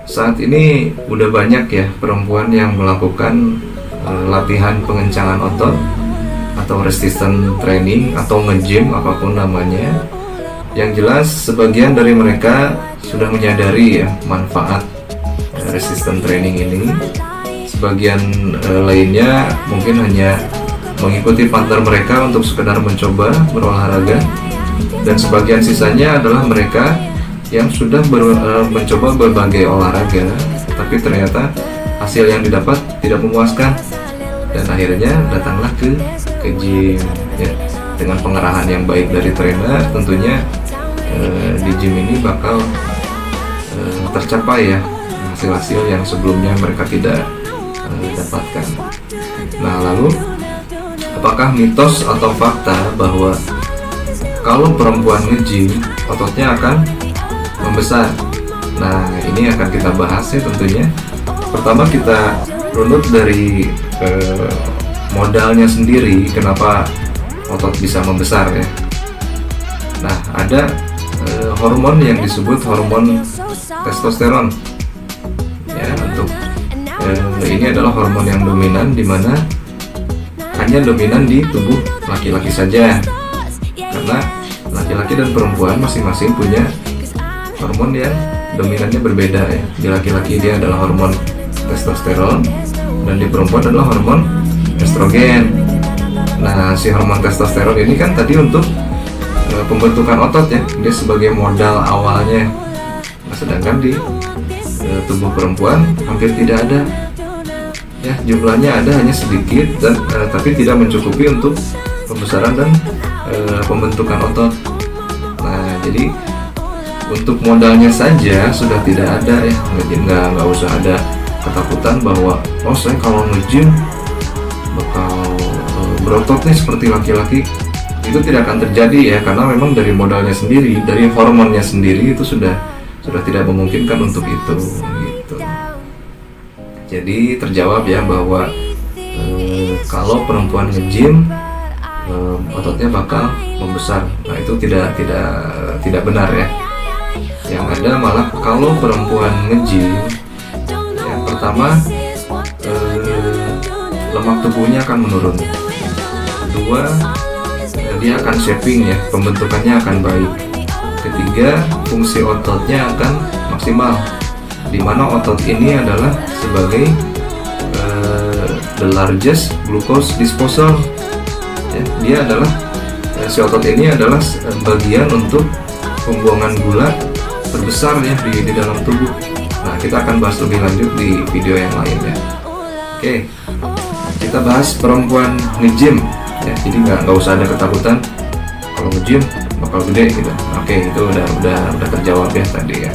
Saat ini udah banyak ya perempuan yang melakukan latihan pengencangan otot atau resistance training atau nge-gym apapun namanya. Yang jelas sebagian dari mereka sudah menyadari ya manfaat resistance training ini. Sebagian lainnya mungkin hanya mengikuti partner mereka untuk sekedar mencoba berolahraga, dan sebagian sisanya adalah mereka yang sudah mencoba berbagai olahraga, tapi ternyata hasil yang didapat tidak memuaskan, dan akhirnya datanglah ke gym ya. Dengan pengarahan yang baik dari trainer, tentunya di gym ini bakal tercapai ya hasil-hasil yang sebelumnya mereka tidak dapatkan. Nah, lalu apakah mitos atau fakta bahwa kalau perempuan nge-gym ototnya akan membesar? Nah, ini akan kita bahas ya tentunya. Pertama kita runut dari modalnya sendiri, kenapa otot bisa membesar ya. Nah, ada hormon yang disebut hormon testosteron ya. Untuk ini adalah hormon yang dominan, di mana hanya dominan di tubuh laki-laki saja, karena laki-laki dan perempuan masing-masing punya hormon yang dominannya berbeda ya. Di laki-laki dia adalah hormon testosteron, dan di perempuan adalah hormon estrogen. Nah, si hormon testosteron ini kan tadi untuk pembentukan otot ya, dia sebagai modal awalnya. Nah, sedangkan di tubuh perempuan hampir tidak ada ya, jumlahnya ada hanya sedikit, dan tapi tidak mencukupi untuk pembesaran dan pembentukan otot. Nah, jadi untuk modalnya saja sudah tidak ada ya, nggak usah ada ketakutan bahwa oh saya kalau nge-gym bakal berotot nih seperti laki-laki. Itu tidak akan terjadi ya, karena memang dari modalnya sendiri, dari hormonnya sendiri itu sudah tidak memungkinkan untuk itu gitu. Jadi terjawab ya bahwa kalau perempuan nge-gym ototnya bakal membesar. Nah, itu tidak benar ya. Yang ada malah kalau perempuan nge-gym, yang pertama lemak tubuhnya akan menurun. Kedua, dia akan shaping ya, pembentukannya akan baik. Ketiga, fungsi ototnya akan maksimal, di mana otot ini adalah sebagai the largest glucose disposal ya. Dia adalah si otot ini adalah bagian untuk pembuangan gula terbesar ya di dalam tubuh. Nah, kita akan bahas lebih lanjut di video yang lain ya. Oke, kita bahas perempuan nge-gym ya. Jadi nggak usah ada ketakutan kalau nge-gym bakal gede gitu. Oke, itu udah terjawab ya tadi ya.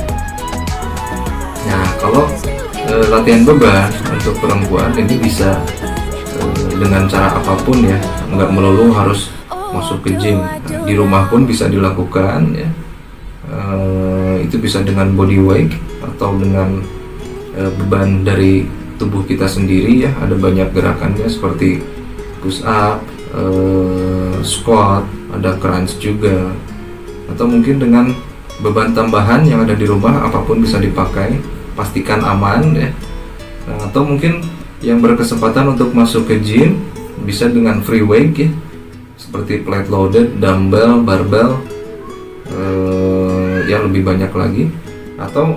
Nah, kalau latihan beban untuk perempuan ini bisa dengan cara apapun ya, nggak melulu harus masuk ke gym. Nah, di rumah pun bisa dilakukan ya. Itu bisa dengan body weight atau dengan beban dari tubuh kita sendiri ya. Ada banyak gerakannya seperti push up, squat, ada crunch juga, atau mungkin dengan beban tambahan yang ada di rumah, apapun bisa dipakai, pastikan aman ya. Atau mungkin yang berkesempatan untuk masuk ke gym bisa dengan free weight ya, seperti plate loaded, dumbbell, barbell, yang lebih banyak lagi, atau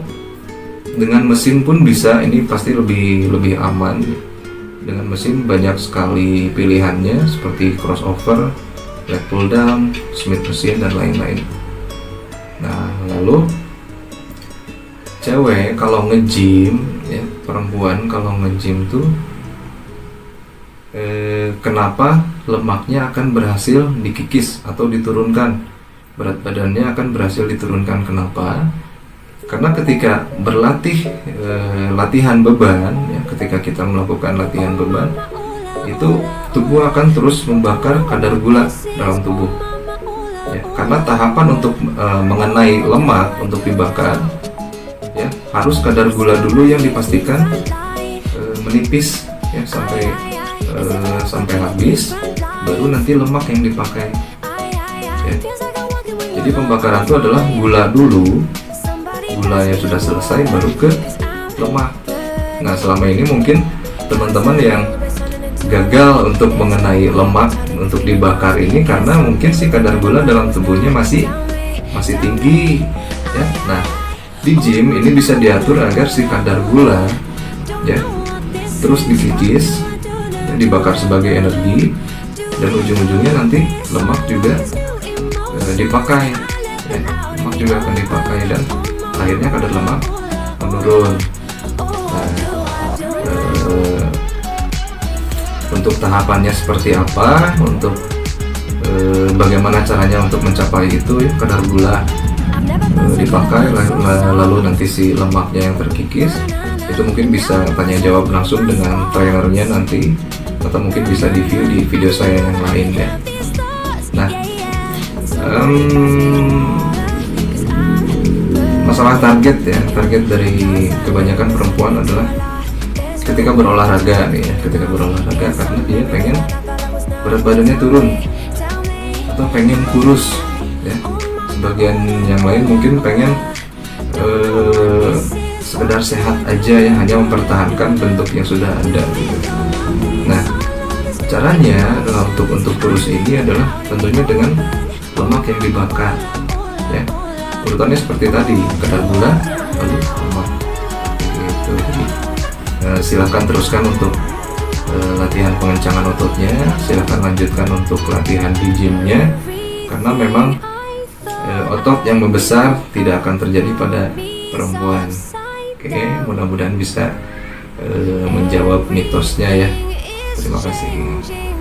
dengan mesin pun bisa. Ini pasti lebih aman. Dengan mesin banyak sekali pilihannya seperti crossover, leg pull down, Smith machine, dan lain-lain. Nah, lalu cewek kalau nge-gym ya, perempuan kalau nge-gym tuh kenapa lemaknya akan berhasil dikikis atau diturunkan, berat badannya akan berhasil diturunkan? Kenapa? Karena ketika berlatih latihan beban ya, ketika kita melakukan latihan beban itu tubuh akan terus membakar kadar gula dalam tubuh ya. Karena tahapan untuk mengenai lemak untuk dibakar ya, harus kadar gula dulu yang dipastikan menipis ya, sampai habis, baru nanti lemak yang dipakai ya. Jadi pembakaran itu adalah gula dulu gulanya sudah selesai baru ke lemak. Nah, selama ini mungkin teman-teman yang gagal untuk mengenai lemak untuk dibakar ini karena mungkin si kadar gula dalam tubuhnya masih tinggi ya. Nah, di gym ini bisa diatur agar si kadar gula ya terus dikikis ya, dibakar sebagai energi, dan ujung-ujungnya nanti lemak juga dipakai ya. Lemak juga akan dipakai dan akhirnya kadar lemak menurun. Nah, untuk tahapannya seperti apa, untuk bagaimana caranya untuk mencapai itu ya, kadar gula dipakai lalu nanti si lemaknya yang terkikis, itu mungkin bisa tanya jawab langsung dengan trainernya nanti, atau mungkin bisa di view di video saya yang lain ya. Nah, masalah target ya, target dari kebanyakan perempuan adalah ketika berolahraga nih ya, karena dia pengen berat badannya turun atau pengen kurus ya. Sebagian yang lain mungkin pengen sekedar sehat aja ya, hanya mempertahankan bentuk yang sudah ada gitu. Nah, caranya adalah untuk kurus ini adalah tentunya dengan lemak yang dibakar ya. Urutannya seperti tadi, kadar gula lalu lemak gitu. Jadi silakan teruskan untuk latihan pengencangan ototnya, silakan lanjutkan untuk latihan di gymnya, karena memang otot yang membesar tidak akan terjadi pada perempuan. Oke, mudah-mudahan bisa menjawab mitosnya ya. Terima kasih.